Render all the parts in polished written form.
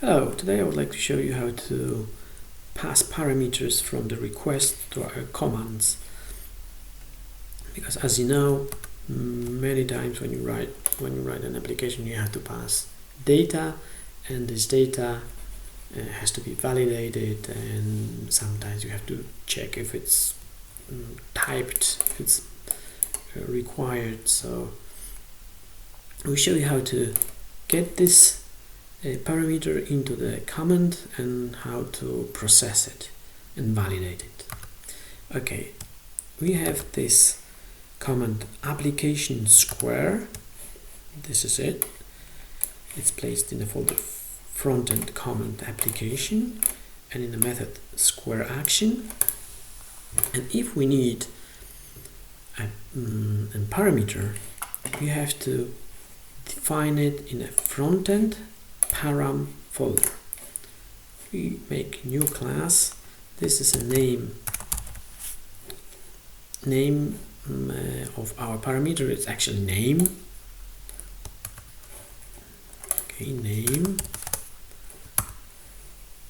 Hello, today I would like to show you how to pass parameters from the request to our commands. Because as you know, many times when you write an application, you have to pass data, and this data has to be validated, and sometimes you have to check if it's typed, if it's required. So we'll show you how to get this parameter into the command and how to process it and validate it. Okay, we have this command application square. This is it. It's placed in the folder front-end command application and in the method square action. And if we need a parameter, we have to define it in a front-end param folder. We make new class. This is a name of our parameter. It's actually name. Okay, name,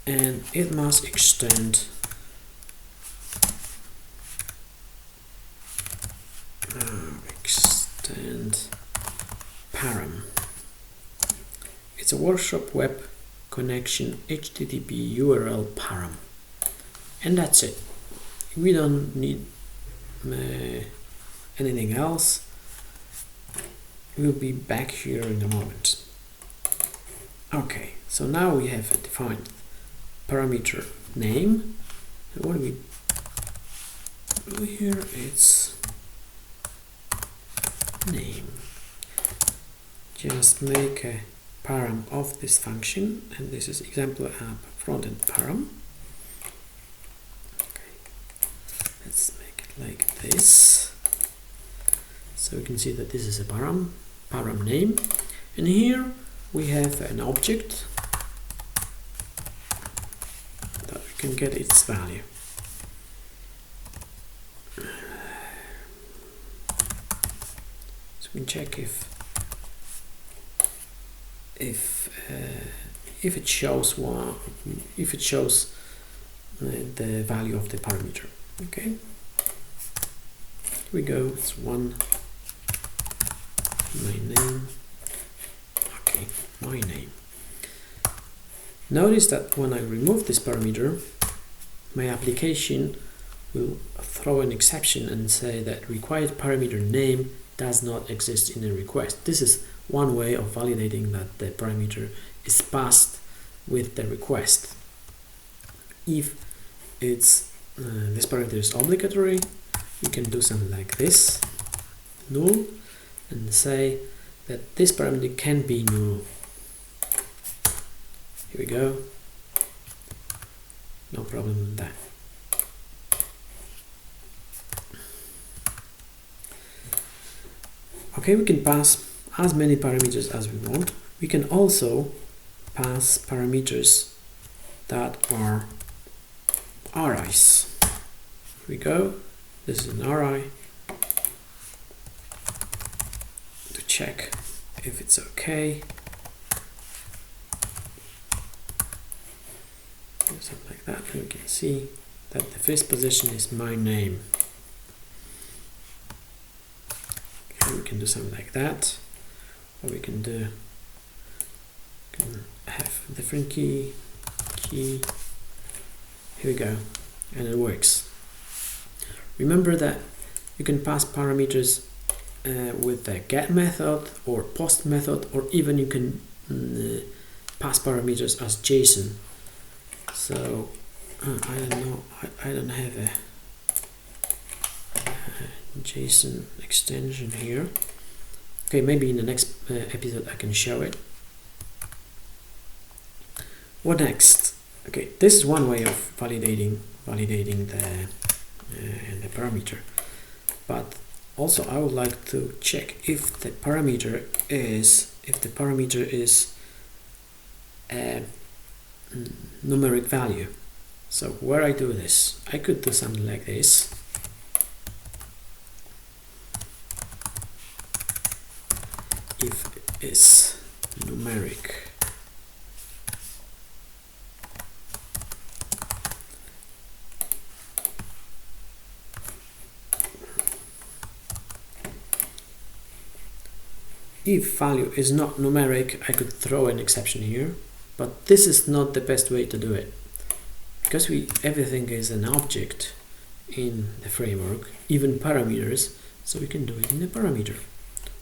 and it must extend param. It's a workshop web connection HTTP URL param, and that's it. We don't need anything else. We'll be back here in a moment. Okay, so now we have a defined parameter name. And what do we do here? It's name. Just make a param of this function, and this is example app frontend param. Okay, let's make it like this, so we can see that this is a param name, and here we have an object that we can get its value. So we can check if it shows the value of the parameter. Okay, here we go. It's one my name. Okay, my name. Notice that when I remove this parameter, my application will throw an exception and say that required parameter name does not exist in the request. This is one way of validating that the parameter is passed with the request. If it's this parameter is obligatory, you can do something like this, null, and say that this parameter can be null. Here we go. No problem with that. Okay, we can pass as many parameters as we want. We can also pass parameters that are RIs. Here we go. This is an RI. To check if it's okay. Something like that, and we can see that the first position is my name. Okay, we can do something like that, or we can do have a different key. Here we go, and it works. Remember that you can pass parameters with the get method or post method, or even you can pass parameters as JSON. So I don't know, I don't have a JSON extension here. Okay, maybe in the next episode I can show it. What next? Okay, this is one way of validating the parameter, but also I would like to check if the parameter is a numeric value. So where I do this, I could do something like this. If is numeric if value is not numeric, I could throw an exception here, but this is not the best way to do it. Because everything is an object in the framework, even parameters, so we can do it in a parameter.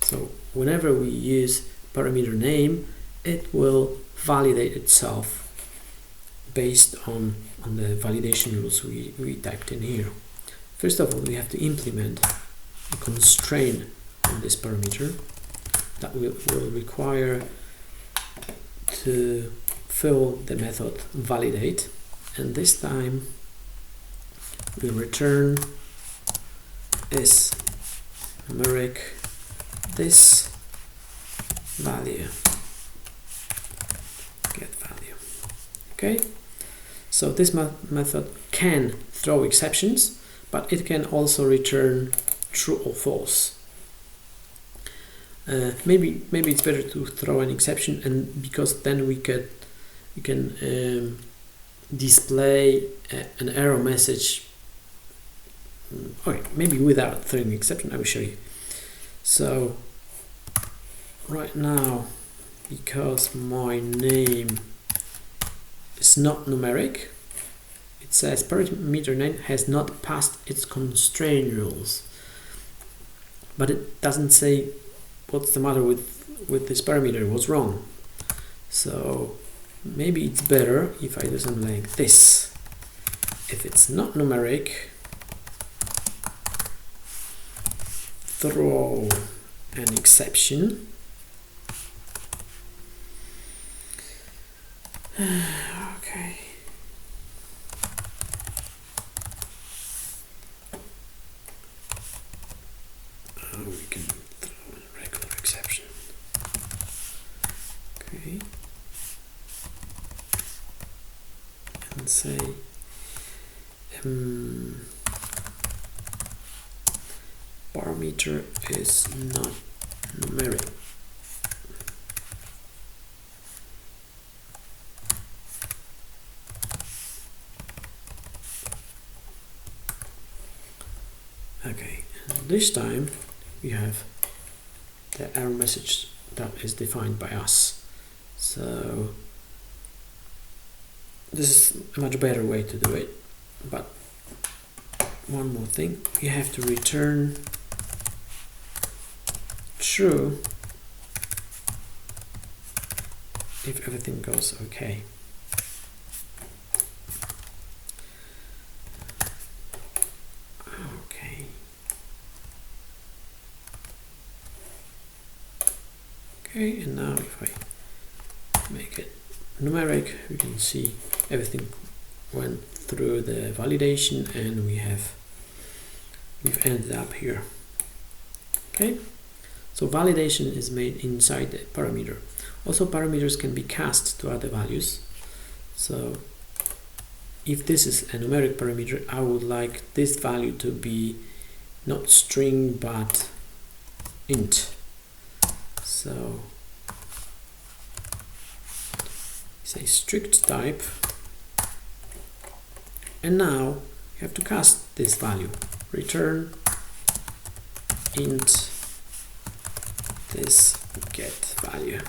So whenever we use parameter name, it will validate itself based on the validation rules we typed in here. First of all, we have to implement a constraint on this parameter that will require to fill the method validate, and this time we return is numeric this value, get value. Okay, so this method can throw exceptions, but it can also return true or false. Maybe it's better to throw an exception, and because then we can display an error message. Okay, maybe without throwing exception, I will show you. So right now, because my name is not numeric, it says parameter name has not passed its constraint rules, but it doesn't say what's the matter with this parameter, what's wrong. So maybe it's better if I do something like this. If it's not numeric, throw an exception. Okay. We can throw a regular exception. Okay. And say parameter is not numeric. Okay, and this time we have the error message that is defined by us. So this is a much better way to do it. But one more thing, we have to return true if everything goes okay. Okay, and now if I make it numeric, we can see everything went through the validation, and we've ended up here. Okay, so validation is made inside the parameter. Also, parameters can be cast to other values. So if this is a numeric parameter, I would like this value to be not string but int. So say strict type, and now you have to cast this value. Return int this get value.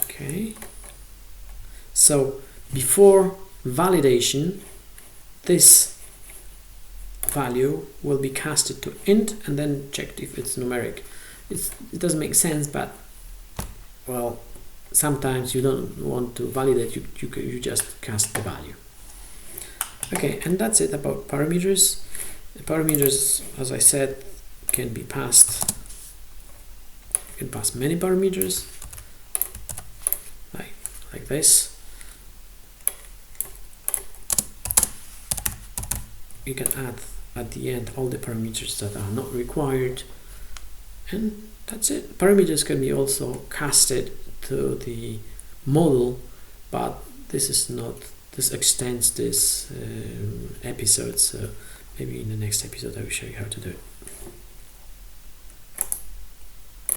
Okay, so before validation, this value will be casted to int and then checked if it's numeric. It doesn't make sense, but well, sometimes you don't want to validate, you just cast the value. Okay, and that's it about parameters. The parameters, as I said, can be passed. You can pass many parameters like this. You can add at the end all the parameters that are not required, and that's it. Parameters can be also casted to the model, but this extends this episode, so maybe in the next episode I will show you how to do it.